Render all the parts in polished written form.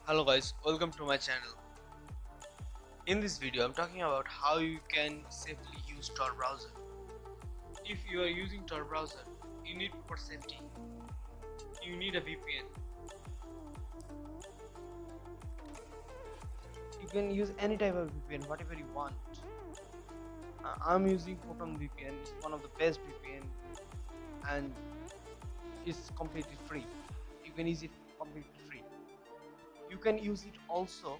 Hello guys, welcome to my channel. In this video I'm talking about how you can safely use Tor browser. If you are using Tor browser, you need proper safety. You need a VPN. You can use any type of VPN, whatever you want. I'm using Proton VPN. It's one of the best VPN and it's completely free. You can use it completely free. You can use it also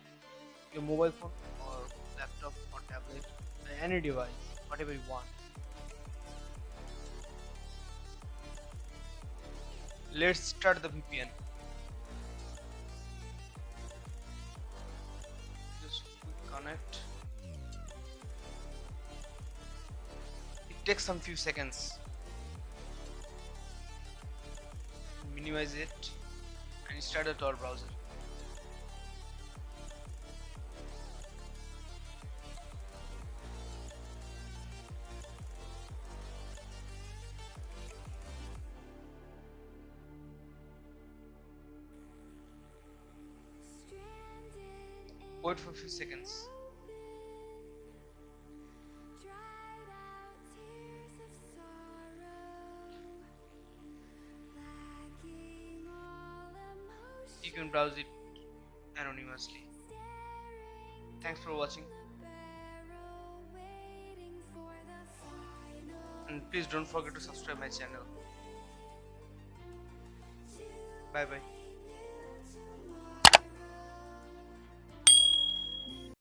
your mobile phone or laptop or tablet, any device, whatever you want. Let's start the VPN. Just quick connect. It takes some few seconds. Minimize it and start a Tor browser. Wait for a few seconds. You can browse it anonymously. Thanks for watching, and please don't forget to subscribe my channel. Bye bye.